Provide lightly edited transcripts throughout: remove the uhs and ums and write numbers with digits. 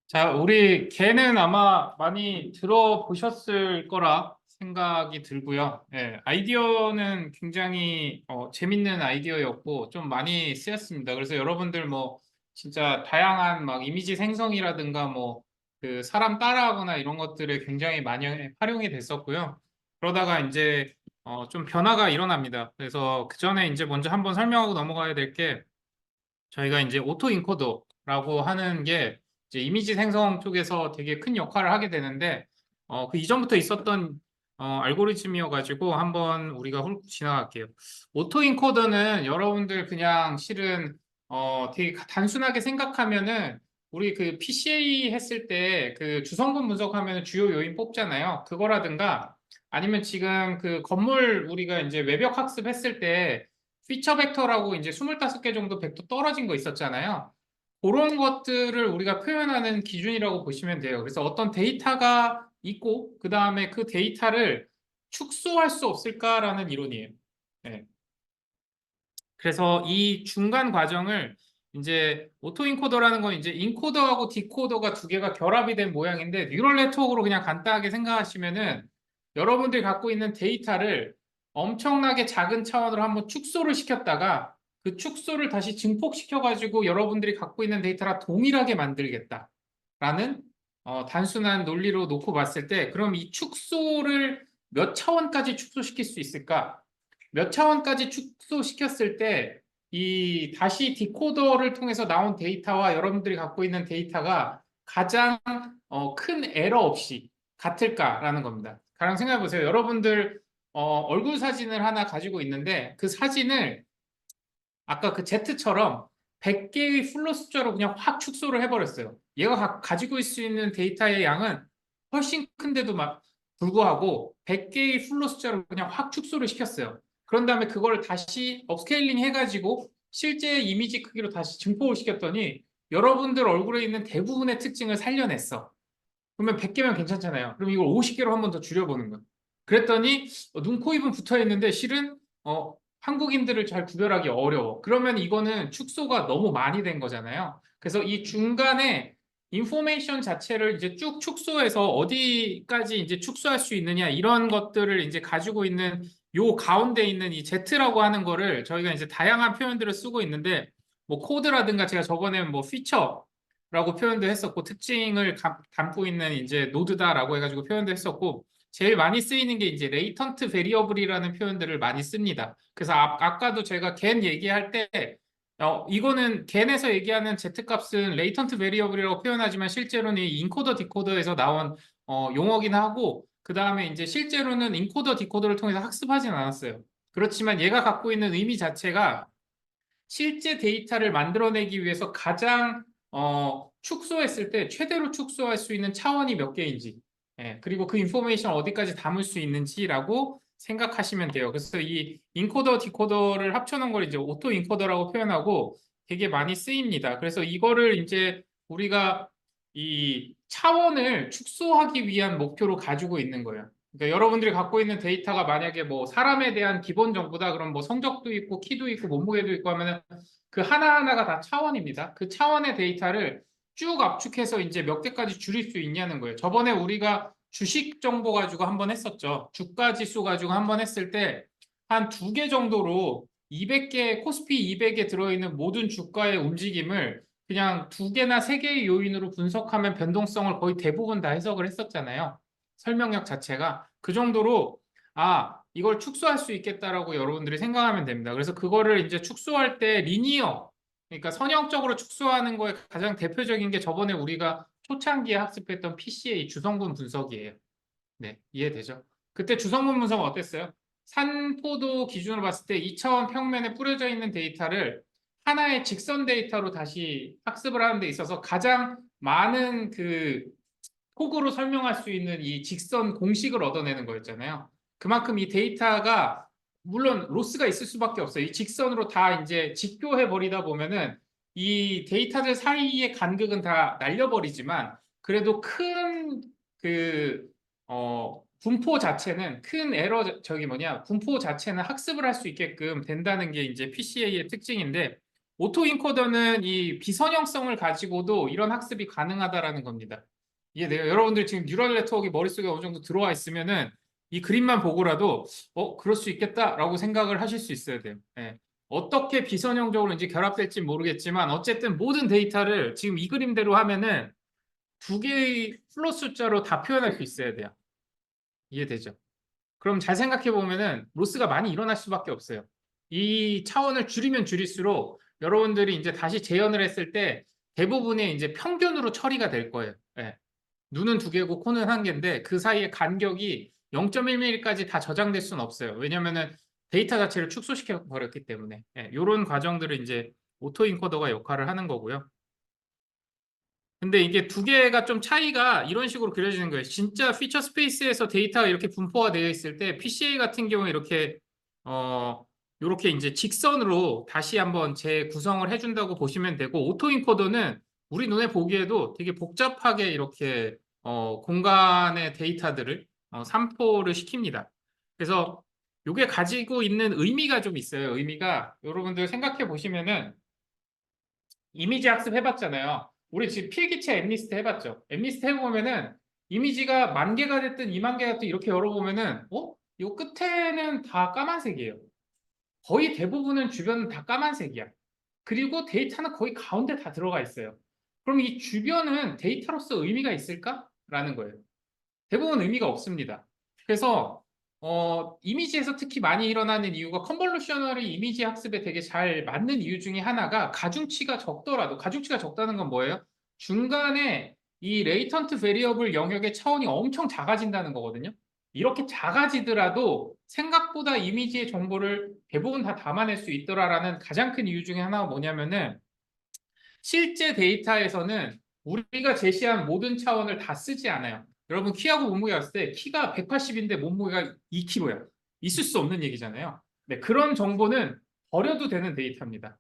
자, 우리 개는 아마 많이 들어보셨을 거라 생각이 들고요. 예, 아이디어는 굉장히 재밌는 아이디어였고 좀 많이 쓰였습니다. 그래서 여러분들 뭐 진짜 다양한 막 이미지 생성이라든가 뭐 그 사람 따라하거나 이런 것들에 굉장히 많이 활용이 됐었고요. 그러다가 이제 좀 변화가 일어납니다. 그래서 그 전에 이제 먼저 한번 설명하고 넘어가야 될 게 저희가 이제 오토 인코더라고 하는 게 이제 이미지 생성 쪽에서 되게 큰 역할을 하게 되는데 그 이전부터 있었던 알고리즘이어가지고 한번 우리가 훑고 지나갈게요. 오토 인코더는 여러분들 그냥 실은 되게 단순하게 생각하면은 우리 그 PCA 했을 때 그 주성분 분석하면 주요 요인 뽑잖아요. 그거라든가 아니면 지금 그 건물 우리가 이제 외벽 학습했을 때 피처 벡터라고 이제 25개 정도 벡터 떨어진 거 있었잖아요. 그런 것들을 우리가 표현하는 기준이라고 보시면 돼요. 그래서 어떤 데이터가 있고, 그 다음에 그 데이터를 축소할 수 없을까라는 이론이에요. 네. 그래서 이 중간 과정을 이제 오토인코더라는 건 이제 인코더하고 디코더가 두 개가 결합이 된 모양인데 뉴럴 네트워크로 그냥 간단하게 생각하시면은 여러분들이 갖고 있는 데이터를 엄청나게 작은 차원으로 한번 축소를 시켰다가 그 축소를 다시 증폭시켜 가지고 여러분들이 갖고 있는 데이터랑 동일하게 만들겠다라는 단순한 논리로 놓고 봤을 때 그럼 이 축소를 몇 차원까지 축소시킬 수 있을까? 몇 차원까지 축소시켰을 때 이 다시 디코더를 통해서 나온 데이터와 여러분들이 갖고 있는 데이터가 가장 큰 에러 없이 같을까라는 겁니다. 가령 생각해 보세요. 여러분들 얼굴 사진을 하나 가지고 있는데 그 사진을 아까 그 Z처럼 100개의 플로 숫자로 그냥 확 축소를 해버렸어요. 얘가 가지고 있을 수 있는 데이터의 양은 훨씬 큰데도 막 불구하고 100개의 플로 숫자로 그냥 확 축소를 시켰어요. 그런 다음에 그걸 다시 업스케일링 해가지고 실제 이미지 크기로 다시 증폭을 시켰더니 여러분들 얼굴에 있는 대부분의 특징을 살려냈어. 그러면 100개면 괜찮잖아요. 그럼 이걸 50개로 한 번 더 줄여보는 거예요. 그랬더니 눈, 코, 입은 붙어 있는데 실은 한국인들을 잘 구별하기 어려워. 그러면 이거는 축소가 너무 많이 된 거잖아요. 그래서 이 중간에 인포메이션 자체를 이제 쭉 축소해서 어디까지 이제 축소할 수 있느냐 이런 것들을 이제 가지고 있는 요 가운데 있는 이 Z라고 하는 거를 저희가 이제 다양한 표현들을 쓰고 있는데 뭐 코드라든가 제가 저번에 뭐 피처 라고 표현도 했었고 특징을 담고 있는 이제 노드다라고 해가지고 표현도 했었고 제일 많이 쓰이는 게 이제 레이턴트 베리어블이라는 표현들을 많이 씁니다. 그래서 아까도 제가 겐 얘기할 때 이거는 겐에서 얘기하는 z-값은 레이턴트 베리어블이라고 표현하지만 실제로는 이 인코더 디코더에서 나온 용어긴 하고 그 다음에 이제 실제로는 인코더 디코더를 통해서 학습하진 않았어요. 그렇지만 얘가 갖고 있는 의미 자체가 실제 데이터를 만들어내기 위해서 가장 축소했을 때 최대로 축소할 수 있는 차원이 몇 개인지, 예, 그리고 그 인포메이션 어디까지 담을 수 있는지라고 생각하시면 돼요. 그래서 이 인코더, 디코더를 합쳐놓은 걸 이제 오토 인코더라고 표현하고 되게 많이 쓰입니다. 그래서 이거를 이제 우리가 이 차원을 축소하기 위한 목표로 가지고 있는 거예요. 그러니까 여러분들이 갖고 있는 데이터가 만약에 뭐 사람에 대한 기본 정보다 그럼 뭐 성적도 있고 키도 있고 몸무게도 있고 하면은 그 하나하나가 다 차원입니다. 그 차원의 데이터를 쭉 압축해서 이제 몇 개까지 줄일 수 있냐는 거예요. 저번에 우리가 주식 정보 가지고 한번 했었죠. 주가 지수 가지고 한번 했을 때 한 두 개 정도로 200개 코스피 200에 들어있는 모든 주가의 움직임을 그냥 두 개나 세 개의 요인으로 분석하면 변동성을 거의 대부분 다 해석을 했었잖아요. 설명력 자체가 그 정도로 이걸 축소할 수 있겠다라고 여러분들이 생각하면 됩니다. 그래서 그거를 이제 축소할 때 리니어 그러니까 선형적으로 축소하는 거에 가장 대표적인 게 저번에 우리가 초창기에 학습했던 PCA 주성분 분석이에요. 네, 이해되죠? 그때 주성분 분석은 어땠어요? 산포도 기준으로 봤을 때 2차원 평면에 뿌려져 있는 데이터를 하나의 직선 데이터로 다시 학습을 하는 데 있어서 가장 많은 그 폭으로 설명할 수 있는 이 직선 공식을 얻어내는 거였잖아요. 그만큼 이 데이터가 물론 로스가 있을 수밖에 없어요. 이 직선으로 다 이제 직교해 버리다 보면은 이 데이터들 사이의 간극은 다 날려버리지만 그래도 큰 그 분포 자체는 큰 분포 자체는 학습을 할 수 있게끔 된다는 게 이제 PCA의 특징인데 오토 인코더는 이 비선형성을 가지고도 이런 학습이 가능하다라는 겁니다. 이해돼요? 여러분들 지금 뉴럴 네트워크가 머릿속에 어느 정도 들어와 있으면은 이 그림만 보고라도 그럴 수 있겠다라고 생각을 하실 수 있어야 돼요. 예. 어떻게 비선형적으로 이제 결합될지 모르겠지만 어쨌든 모든 데이터를 지금 이 그림대로 하면은 두 개의 플롯 숫자로 다 표현할 수 있어야 돼요. 이해되죠? 그럼 잘 생각해 보면은 로스가 많이 일어날 수밖에 없어요. 이 차원을 줄이면 줄일수록 여러분들이 이제 다시 재현을 했을 때 대부분의 이제 평균으로 처리가 될 거예요. 예. 눈은 두 개고 코는 한 개인데 그 사이에 간격이 0.1mm까지 다 저장될 수는 없어요. 왜냐면은 데이터 자체를 축소시켜 버렸기 때문에. 예. 이런 과정들을 이제 오토인코더가 역할을 하는 거고요. 근데 이게 두 개가 좀 차이가 이런 식으로 그려지는 거예요. 진짜 피처 스페이스에서 데이터가 이렇게 분포가 되어 있을 때 PCA 같은 경우에 이렇게 이제 직선으로 다시 한번 재구성을 해준다고 보시면 되고 오토인코더는 우리 눈에 보기에도 되게 복잡하게 이렇게 공간의 데이터들을 산포를 시킵니다. 그래서 이게 가지고 있는 의미가 좀 있어요. 의미가 여러분들 생각해 보시면은 이미지 학습 해봤잖아요. 우리 지금 필기체 엠리스트 해봤죠. 엠리스트 해보면은 이미지가 10,000개가 됐든 20,000개가 됐든 이렇게 열어보면은 이 끝에는 다 까만색이에요. 거의 대부분은 주변은 다 까만색이야. 그리고 데이터는 거의 가운데 다 들어가 있어요. 그럼 이 주변은 데이터로서 의미가 있을까? 라는 거예요. 대부분 의미가 없습니다. 그래서 이미지에서 특히 많이 일어나는 이유가 컨볼루셔널이 이미지 학습에 되게 잘 맞는 이유 중에 하나가 가중치가 적더라도 가중치가 적다는 건 뭐예요? 중간에 이 레이턴트 베리어블 영역의 차원이 엄청 작아진다는 거거든요. 이렇게 작아지더라도 생각보다 이미지의 정보를 대부분 다 담아낼 수 있더라라는 가장 큰 이유 중에 하나가 뭐냐면은 실제 데이터에서는 우리가 제시한 모든 차원을 다 쓰지 않아요. 여러분 키하고 몸무게 봤을 때 키가 180인데 몸무게가 2kg야. 있을 수 없는 얘기잖아요. 네, 그런 정보는 버려도 되는 데이터입니다.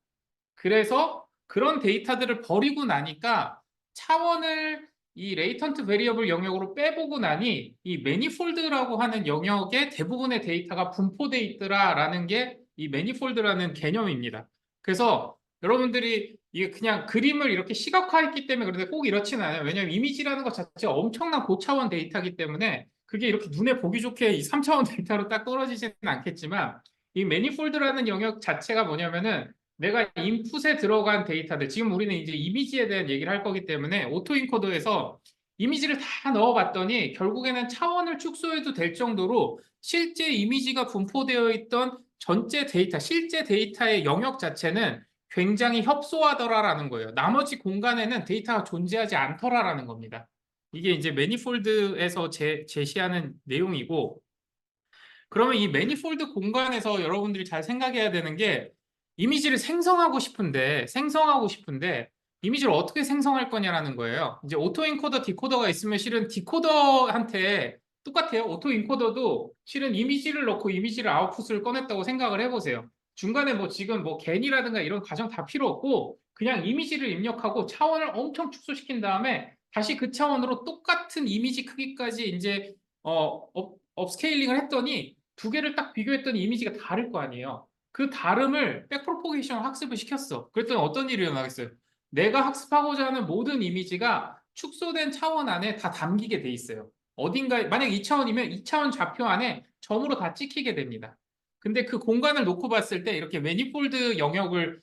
그래서 그런 데이터들을 버리고 나니까 차원을 이 레이턴트 베리어블 영역으로 빼보고 나니 이 매니폴드라고 하는 영역에 대부분의 데이터가 분포돼 있더라라는 게 이 매니폴드라는 개념입니다. 그래서 여러분들이 이게 그냥 그림을 이렇게 시각화했기 때문에 그런데 꼭 이렇지는 않아요. 왜냐하면 이미지라는 것 자체가 엄청난 고차원 데이터이기 때문에 그게 이렇게 눈에 보기 좋게 이 3차원 데이터로 딱 떨어지지는 않겠지만 이 매니폴드라는 영역 자체가 뭐냐면은 내가 인풋에 들어간 데이터들, 지금 우리는 이제 이미지에 대한 얘기를 할 거기 때문에 오토인코더에서 이미지를 다 넣어봤더니 결국에는 차원을 축소해도 될 정도로 실제 이미지가 분포되어 있던 전체 데이터, 실제 데이터의 영역 자체는 굉장히 협소하더라라는 거예요. 나머지 공간에는 데이터가 존재하지 않더라라는 겁니다. 이게 이제 매니폴드에서 제시하는 내용이고, 그러면 이 매니폴드 공간에서 여러분들이 잘 생각해야 되는 게 이미지를 생성하고 싶은데 이미지를 어떻게 생성할 거냐라는 거예요. 이제 오토인코더, 디코더가 있으면 실은 디코더한테 똑같아요. 오토인코더도 실은 이미지를 넣고 이미지를 아웃풋을 꺼냈다고 생각을 해보세요. 중간에 뭐 지금 뭐 겐이라든가 이런 과정 다 필요 없고 그냥 이미지를 입력하고 차원을 엄청 축소시킨 다음에 다시 그 차원으로 똑같은 이미지 크기까지 이제 업스케일링을 했더니 두 개를 딱 비교했더니 이미지가 다를 거 아니에요. 그 다름을 백프로포게이션 학습을 시켰어. 그랬더니 어떤 일이 일어나겠어요? 내가 학습하고자 하는 모든 이미지가 축소된 차원 안에 다 담기게 돼 있어요. 어딘가에 만약 2차원이면 2차원 좌표 안에 점으로 다 찍히게 됩니다. 근데 그 공간을 놓고 봤을 때 이렇게 매니폴드 영역을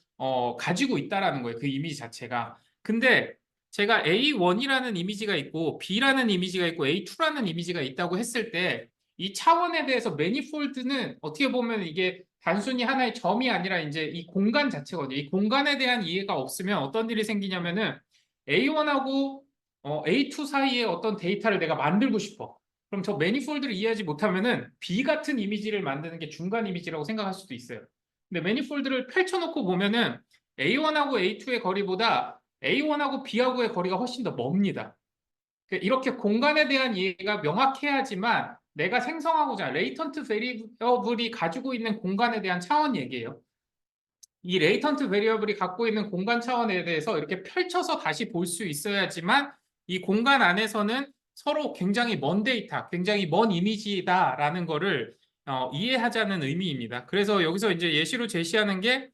가지고 있다라는 거예요. 그 이미지 자체가. 근데 제가 A1이라는 이미지가 있고 B라는 이미지가 있고 A2라는 이미지가 있다고 했을 때 이 차원에 대해서 매니폴드는 어떻게 보면 이게 단순히 하나의 점이 아니라 이제 이 공간 자체거든요. 이 공간에 대한 이해가 없으면 어떤 일이 생기냐면은 A1하고 A2 사이에 어떤 데이터를 내가 만들고 싶어. 그럼 저 매니폴드를 이해하지 못하면은 B 같은 이미지를 만드는 게 중간 이미지라고 생각할 수도 있어요. 근데 매니폴드를 펼쳐놓고 보면은 A1하고 A2의 거리보다 A1하고 B하고의 거리가 훨씬 더 멉니다. 이렇게 공간에 대한 이해가 명확해야지만 내가 생성하고자 레이턴트 베리어블이 가지고 있는 공간에 대한 차원 얘기예요. 이 레이턴트 베리어블이 갖고 있는 공간 차원에 대해서 이렇게 펼쳐서 다시 볼 수 있어야지만 이 공간 안에서는 서로 굉장히 먼 데이터, 굉장히 먼 이미지다라는 거를 이해하자는 의미입니다. 그래서 여기서 이제 예시로 제시하는 게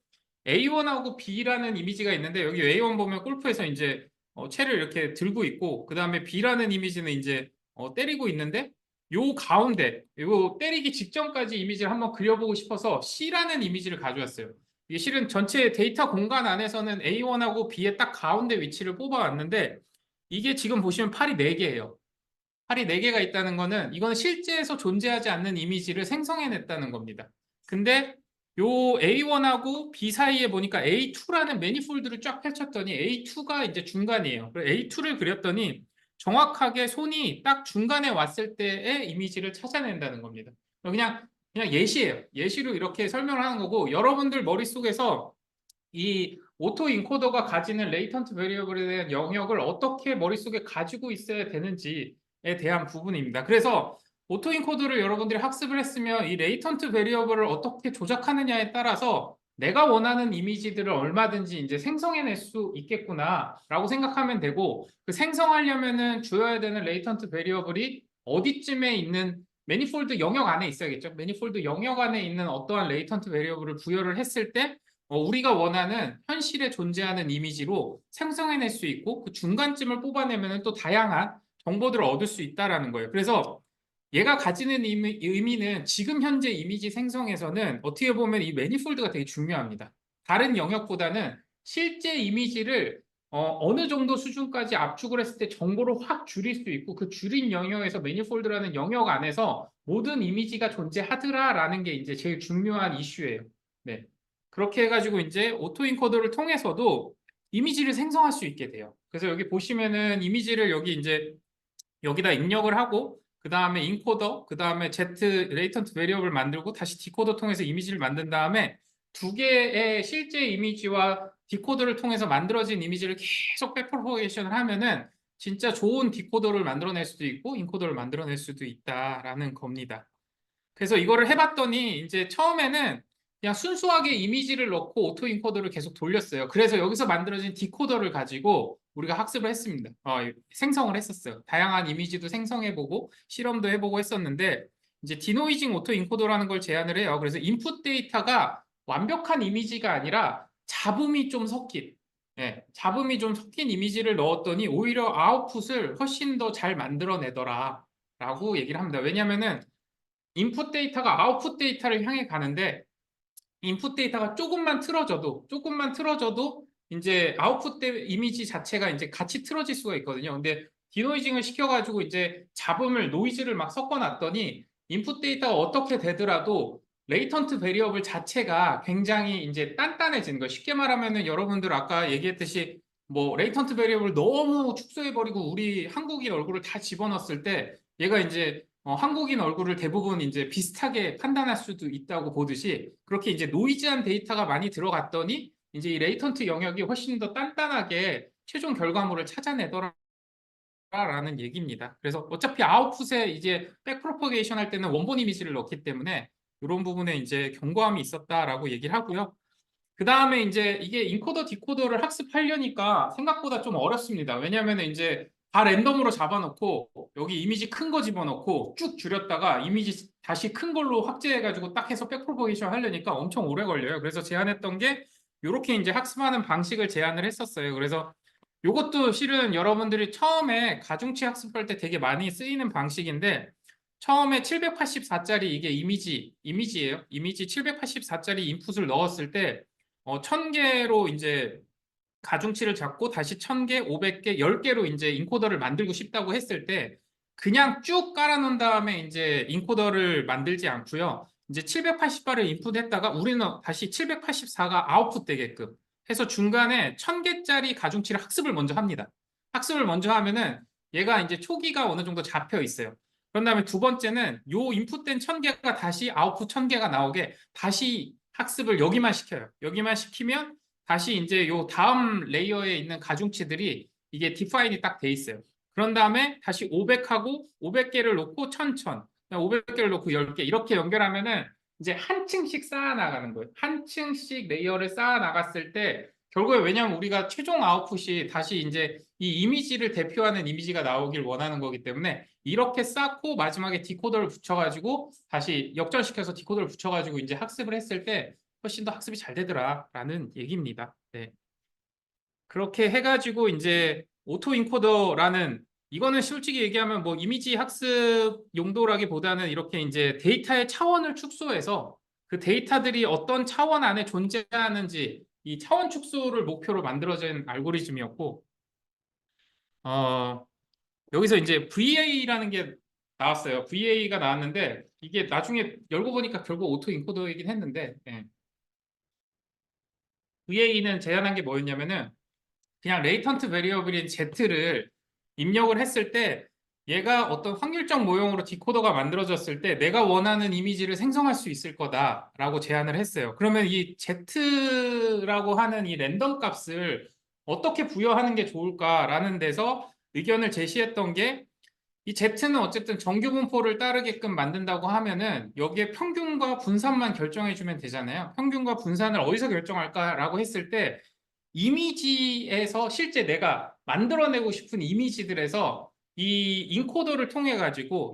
A1하고 B라는 이미지가 있는데 여기 A1 보면 골프에서 이제 채를 이렇게 들고 있고 그 다음에 B라는 이미지는 이제 때리고 있는데 요 가운데 요 때리기 직전까지 이미지를 한번 그려보고 싶어서 C라는 이미지를 가져왔어요. 이게 실은 전체 데이터 공간 안에서는 A1하고 B의 딱 가운데 위치를 뽑아왔는데 이게 지금 보시면 팔이 4개예요. 팔이 4개가 있다는 거는 이거는 실제에서 존재하지 않는 이미지를 생성해냈다는 겁니다. 근데 요 A1하고 B 사이에 보니까 A2라는 매니폴드를 쫙 펼쳤더니 A2가 이제 중간이에요. A2를 그렸더니 정확하게 손이 딱 중간에 왔을 때의 이미지를 찾아낸다는 겁니다. 그냥 예시예요. 예시로 이렇게 설명을 하는 거고 여러분들 머릿속에서 이 오토 인코더가 가지는 레이턴트 베리어블에 대한 영역을 어떻게 머릿속에 가지고 있어야 되는지에 대한 부분입니다. 그래서 오토 인코더를 여러분들이 학습을 했으면 이 레이턴트 베리어블을 어떻게 조작하느냐에 따라서 내가 원하는 이미지들을 얼마든지 이제 생성해낼 수 있겠구나라고 생각하면 되고 그 생성하려면은 줘야 되는 레이턴트 베리어블이 어디쯤에 있는 매니폴드 영역 안에 있어야겠죠. 매니폴드 영역 안에 있는 어떠한 레이턴트 베리어블을 부여를 했을 때 우리가 원하는 현실에 존재하는 이미지로 생성해낼 수 있고 그 중간쯤을 뽑아내면 또 다양한 정보들을 얻을 수 있다라는 거예요. 그래서 얘가 가지는 의미는 지금 현재 이미지 생성에서는 어떻게 보면 이 매니폴드가 되게 중요합니다. 다른 영역보다는 실제 이미지를 어느 정도 수준까지 압축을 했을 때 정보를 확 줄일 수 있고 그 줄인 영역에서 매니폴드라는 영역 안에서 모든 이미지가 존재하더라라는 게 이제 제일 중요한 이슈예요. 네. 그렇게 해가지고 이제 오토인코더를 통해서도 이미지를 생성할 수 있게 돼요. 그래서 여기 보시면은 이미지를 여기 이제 여기다 입력을 하고 그 다음에 인코더, 그 다음에 Z 레이턴트 베리어블 만들고 다시 디코더 통해서 이미지를 만든 다음에 두 개의 실제 이미지와 디코더를 통해서 만들어진 이미지를 계속 백프로포게이션을 하면은 진짜 좋은 디코더를 만들어낼 수도 있고 인코더를 만들어낼 수도 있다라는 겁니다. 그래서 이거를 해봤더니 이제 처음에는 그냥 순수하게 이미지를 넣고 오토 인코더를 계속 돌렸어요. 그래서 여기서 만들어진 디코더를 가지고 우리가 학습을 했습니다. 생성을 했었어요. 다양한 이미지도 생성해보고 실험도 해보고 했었는데 이제 디노이징 오토 인코더라는 걸 제안을 해요. 그래서 인풋 데이터가 완벽한 이미지가 아니라 잡음이 좀 섞인 잡음이 좀 섞인 이미지를 넣었더니 오히려 아웃풋을 훨씬 더 잘 만들어내더라 라고 얘기를 합니다. 왜냐면은 인풋 데이터가 아웃풋 데이터를 향해 가는데 인풋 데이터가 조금만 틀어져도 이제 아웃풋 이미지 자체가 이제 같이 틀어질 수가 있거든요. 근데 디노이징을 시켜가지고 이제 잡음을 노이즈를 막 섞어놨더니 인풋 데이터가 어떻게 되더라도 레이턴트 베리어블 자체가 굉장히 이제 단단해지는 거예요. 쉽게 말하면은 여러분들 아까 얘기했듯이 뭐 레이턴트 베리어블 너무 축소해버리고 우리 한국인 얼굴을 다 집어넣었을 때 얘가 이제 한국인 얼굴을 대부분 이제 비슷하게 판단할 수도 있다고 보듯이 그렇게 이제 노이즈한 데이터가 많이 들어갔더니 이제 이 레이턴트 영역이 훨씬 더 단단하게 최종 결과물을 찾아내더라라는 얘기입니다. 그래서 어차피 아웃풋에 이제 백프로포게이션 할 때는 원본 이미지를 넣기 때문에 이런 부분에 이제 경고함이 있었다라고 얘기를 하고요. 그 다음에 이제 이게 인코더 디코더를 학습하려니까 생각보다 좀 어렵습니다. 왜냐하면 이제 다 랜덤으로 잡아놓고 여기 이미지 큰 거 집어넣고 쭉 줄였다가 이미지 다시 큰 걸로 확대해가지고 딱 해서 백프로포게이션 하려니까 엄청 오래 걸려요. 그래서 제안했던 게 이렇게 이제 학습하는 방식을 제안을 했었어요. 그래서 이것도 실은 여러분들이 처음에 가중치 학습할 때 되게 많이 쓰이는 방식인데 처음에 784짜리 이게 이미지예요. 이미지 784짜리 인풋을 넣었을 때 1000개로 이제 가중치를 잡고 다시 1000개, 500개, 10개로 이제 인코더를 만들고 싶다고 했을 때 그냥 쭉 깔아놓은 다음에 이제 인코더를 만들지 않고요. 이제 780바를 인풋했다가 우리는 다시 784가 아웃풋 되게끔 해서 중간에 1000개짜리 가중치를 학습을 먼저 합니다. 학습을 먼저 하면은 얘가 이제 초기가 어느 정도 잡혀 있어요. 그런 다음에 두 번째는 요 인풋된 1000개가 다시 아웃풋 1000개가 나오게 다시 학습을 여기만 시켜요. 여기만 시키면 다시 이제 요 다음 레이어에 있는 가중치들이 이게 디파인이 딱 돼 있어요. 그런 다음에 다시 500하고 500개를 놓고 1000, 500개를 놓고 10개 이렇게 연결하면은 이제 한 층씩 쌓아 나가는 거예요. 한 층씩 레이어를 쌓아 나갔을 때 결국에 왜냐하면 우리가 최종 아웃풋이 다시 이제 이 이미지를 대표하는 이미지가 나오길 원하는 거기 때문에 이렇게 쌓고 마지막에 디코더를 붙여가지고 다시 역전시켜서 디코더를 붙여가지고 이제 학습을 했을 때 훨씬 더 학습이 잘 되더라라는 얘기입니다. 네. 그렇게 해가지고 이제 오토 인코더라는 이거는 솔직히 얘기하면 뭐 이미지 학습 용도라기보다는 이렇게 이제 데이터의 차원을 축소해서 그 데이터들이 어떤 차원 안에 존재하는지 이 차원 축소를 목표로 만들어진 알고리즘이었고 여기서 이제 VA라는 게 나왔어요. VA가 나왔는데 이게 나중에 열고 보니까 결국 오토 인코더이긴 했는데 VA는 제안한 게 뭐였냐면은 그냥 레이턴트 베리어블인 Z를 입력을 했을 때 얘가 어떤 확률적 모형으로 디코더가 만들어졌을 때 내가 원하는 이미지를 생성할 수 있을 거다라고 제안을 했어요. 그러면 이 Z라고 하는 이 랜덤 값을 어떻게 부여하는 게 좋을까라는 데서 의견을 제시했던 게 이 Z는 어쨌든 정규 분포를 따르게끔 만든다고 하면은 여기에 평균과 분산만 결정해주면 되잖아요. 평균과 분산을 어디서 결정할까라고 했을 때 이미지에서 실제 내가 만들어내고 싶은 이미지들에서 이 인코더를 통해 가지고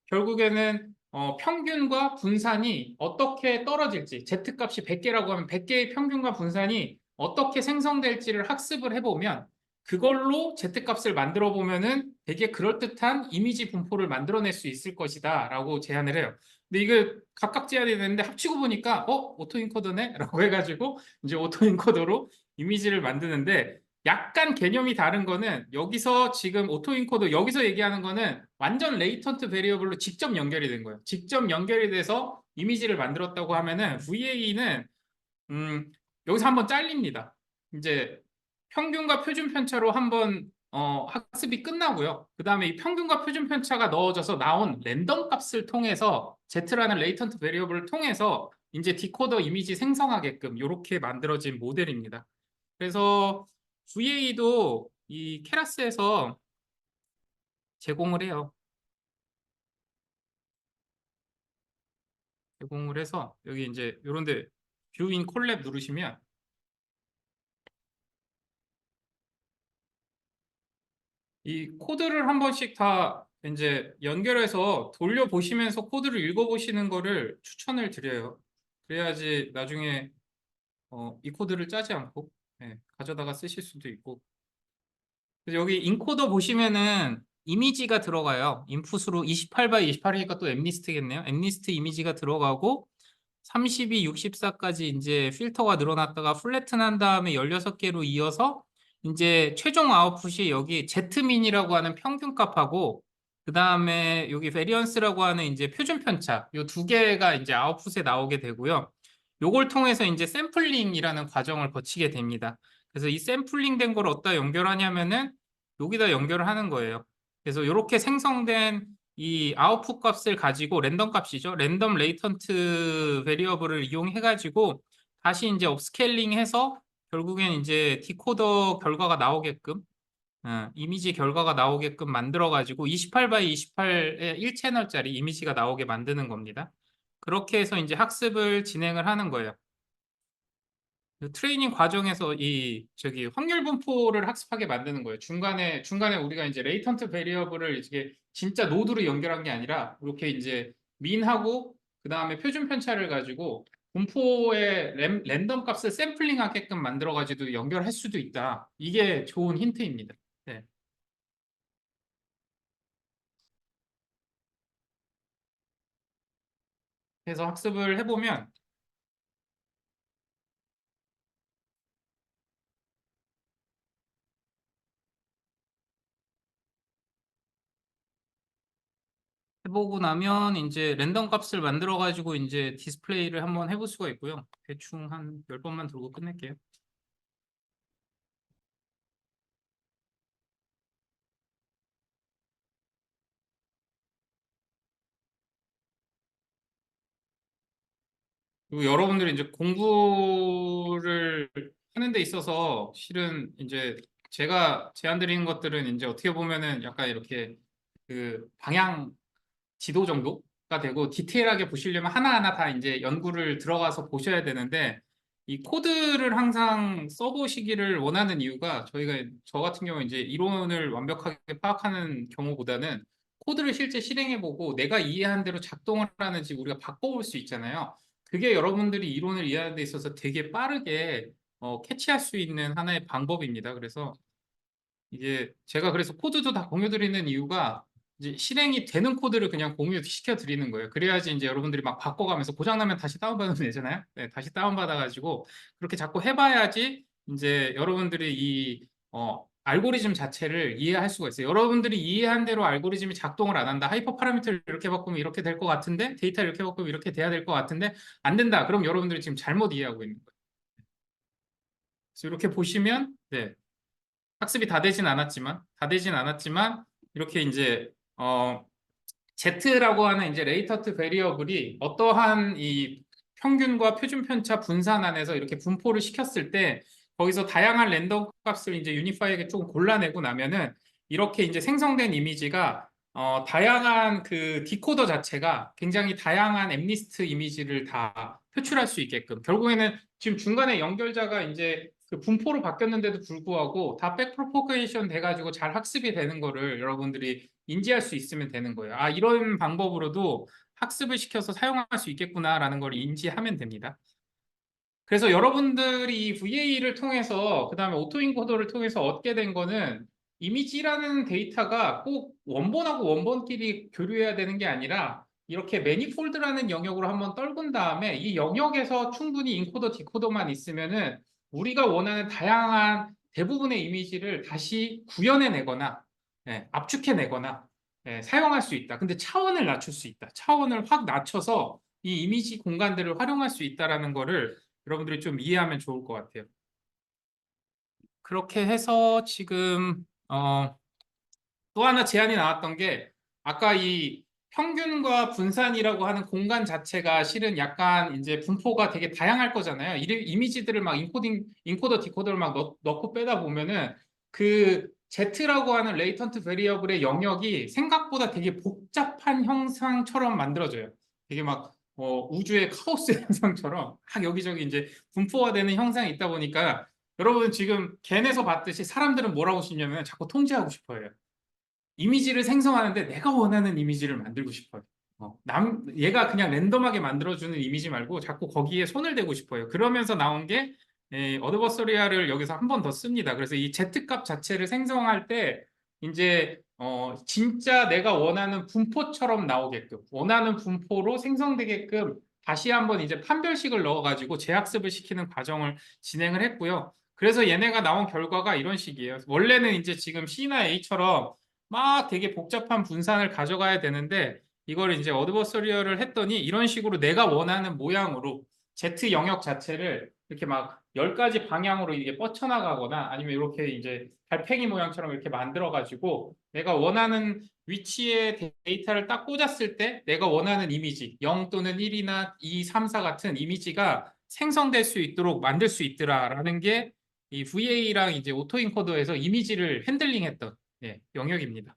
결국에는 평균과 분산이 어떻게 떨어질지 Z값이 100개라고 하면 100개의 평균과 분산이 어떻게 생성될지를 학습을 해보면 그걸로 Z값을 만들어 보면은 되게 그럴듯한 이미지 분포를 만들어낼 수 있을 것이다 라고 제안을 해요. 근데 이게 각각 제안이 되는데 합치고 보니까 오토인코더네? 라고 해가지고 이제 오토인코더로 이미지를 만드는데 약간 개념이 다른 거는 여기서 지금 오토인코더 여기서 얘기하는 거는 완전 레이턴트 베리어블로 직접 연결이 된 거예요. 직접 연결이 돼서 이미지를 만들었다고 하면은 VA는 여기서 한번 잘립니다. 이제 평균과 표준 편차로 한번 학습이 끝나고요. 그 다음에 이 평균과 표준 편차가 넣어져서 나온 랜덤 값을 통해서 Z라는 레이턴트 베리어블을 통해서 이제 디코더 이미지 생성하게끔 이렇게 만들어진 모델입니다. 그래서 VA도 이 케라스에서 제공을 해요. 제공을 해서 여기 이제 이런데 뷰인 콜랩 누르시면 이 코드를 한 번씩 다 이제 연결해서 돌려보시면서 코드를 읽어보시는 거를 추천을 드려요. 그래야지 나중에 이 코드를 짜지 않고 가져다가 쓰실 수도 있고. 그래서 여기 인코더 보시면은 이미지가 들어가요. 인풋으로 28 x 28이니까 또 엠리스트겠네요. 엠리스트 이미지가 들어가고 32, 64까지 이제 필터가 늘어났다가 플래튼한 다음에 16개로 이어서 이제 최종 아웃풋이 여기 Z민이라고 하는 평균값하고 그 다음에 여기 베리언스라고 하는 이제 표준 편차 요 두 개가 이제 아웃풋에 나오게 되고요. 요걸 통해서 이제 샘플링이라는 과정을 거치게 됩니다. 그래서 이 샘플링 된 걸 어디다 연결하냐면은 여기다 연결을 하는 거예요. 그래서 이렇게 생성된 이 아웃풋 값을 가지고 랜덤 값이죠. 랜덤 레이턴트 베리어블을 이용해 가지고 다시 이제 업스케일링 해서 결국엔 이제 디코더 결과가 나오게끔 이미지 결과가 나오게끔 만들어 가지고 28 x 28의 1채널짜리 이미지가 나오게 만드는 겁니다. 그렇게 해서 이제 학습을 진행을 하는 거예요. 그 트레이닝 과정에서 이 저기 확률 분포를 학습하게 만드는 거예요. 중간에 우리가 이제 레이턴트 베리어블을 이게 진짜 노드로 연결한 게 아니라 이렇게 이제 민하고 그 다음에 표준 편차를 가지고 분포의 랜덤 값을 샘플링하게끔 만들어 가지고 연결할 수도 있다. 이게 좋은 힌트입니다. 네. 그래서 학습을 해보면 해보고 나면 이제 랜덤 값을 만들어 가지고 이제 디스플레이를 한번 해볼 수가 있고요. 대충 한 10번만 들고 끝낼게요. 그리고 여러분들이 이제 공부를 하는 데 있어서 실은 이제 제가 제안 드리는 것들은 이제 어떻게 보면은 약간 이렇게 그 방향 지도 정도가 되고 디테일하게 보시려면 하나하나 다 이제 연구를 들어가서 보셔야 되는데 이 코드를 항상 써보시기를 원하는 이유가 저희가 저 같은 경우 이제 이론을 완벽하게 파악하는 경우보다는 코드를 실제 실행해보고 내가 이해한 대로 작동을 하는지 우리가 바꿔볼 수 있잖아요. 그게 여러분들이 이론을 이해하는 데 있어서 되게 빠르게 캐치할 수 있는 하나의 방법입니다. 그래서 이게 제가 그래서 코드도 다 공유드리는 이유가 이제 실행이 되는 코드를 그냥 공유시켜 드리는 거예요. 그래야지 이제 여러분들이 막 바꿔가면서 고장나면 다시 다운받으면 되잖아요. 네, 다시 다운받아가지고 그렇게 자꾸 해봐야지 이제 여러분들이 이 알고리즘 자체를 이해할 수가 있어요. 여러분들이 이해한 대로 알고리즘이 작동을 안 한다. 하이퍼 파라미터를 이렇게 바꾸면 이렇게 될 것 같은데 데이터를 이렇게 바꾸면 이렇게 돼야 될 것 같은데 안 된다. 그럼 여러분들이 지금 잘못 이해하고 있는 거예요. 그래서 이렇게 보시면 네, 학습이 다 되진 않았지만 이렇게 이제 Z라고 하는 이제 레이터트 베리어블이 어떠한 이 평균과 표준 편차 분산 안에서 이렇게 분포를 시켰을 때 거기서 다양한 랜덤 값을 이제 유니파이에게 조금 골라내고 나면은 이렇게 이제 생성된 이미지가 다양한 그 디코더 자체가 굉장히 다양한 엠리스트 이미지를 다 표출할 수 있게끔 결국에는 지금 중간에 연결자가 이제 그 분포로 바뀌었는데도 불구하고 다 백프로포게이션 돼가지고 잘 학습이 되는 거를 여러분들이 인지할 수 있으면 되는 거예요. 아, 이런 방법으로도 학습을 시켜서 사용할 수 있겠구나라는 걸 인지하면 됩니다. 그래서 여러분들이 이 VA를 통해서 그다음에 오토인코더를 통해서 얻게 된 거는 이미지라는 데이터가 꼭 원본하고 원본끼리 교류해야 되는 게 아니라 이렇게 매니폴드라는 영역으로 한번 떨군 다음에 이 영역에서 충분히 인코더, 디코더만 있으면은 우리가 원하는 다양한 대부분의 이미지를 다시 구현해내거나 압축해내거나 사용할 수 있다. 근데 차원을 낮출 수 있다. 차원을 확 낮춰서 이 이미지 공간들을 활용할 수 있다라는 거를 여러분들이 좀 이해하면 좋을 것 같아요. 그렇게 해서 지금 또 하나 제안이 나왔던 게 아까 이 평균과 분산이라고 하는 공간 자체가 실은 약간 이제 분포가 되게 다양할 거잖아요. 이미지들을 막 인코더, 디코더를 막 넣고 빼다 보면은 그 Z라고 하는 레이턴트 베리어블의 영역이 생각보다 되게 복잡한 형상처럼 만들어져요. 되게 막 우주의 카오스 현상처럼 막 여기저기 이제 분포화되는 형상이 있다 보니까 여러분 지금 겐에서 봤듯이 사람들은 뭘 하고 싶냐면 자꾸 통제하고 싶어요. 이미지를 생성하는데 내가 원하는 이미지를 만들고 싶어요. 얘가 그냥 랜덤하게 만들어주는 이미지 말고 자꾸 거기에 손을 대고 싶어요. 그러면서 나온 게 어드버서리아를 여기서 한 번 더 씁니다. 그래서 이 Z값 자체를 생성할 때 이제 진짜 내가 원하는 분포처럼 나오게끔 원하는 분포로 생성되게끔 다시 한번 이제 판별식을 넣어가지고 재학습을 시키는 과정을 진행을 했고요. 그래서 얘네가 나온 결과가 이런 식이에요. 원래는 이제 지금 C나 A처럼 막 되게 복잡한 분산을 가져가야 되는데 이걸 이제 어드버서리얼을 했더니 이런 식으로 내가 원하는 모양으로 Z 영역 자체를 이렇게 막 10가지 방향으로 이게 뻗쳐나가거나 아니면 이렇게 이제 달팽이 모양처럼 이렇게 만들어 가지고 내가 원하는 위치에 데이터를 딱 꽂았을 때 내가 원하는 이미지 0 또는 1이나 2, 3, 4 같은 이미지가 생성될 수 있도록 만들 수 있더라라는 게 이 VA랑 이제 오토인코더에서 이미지를 핸들링했던 영역입니다.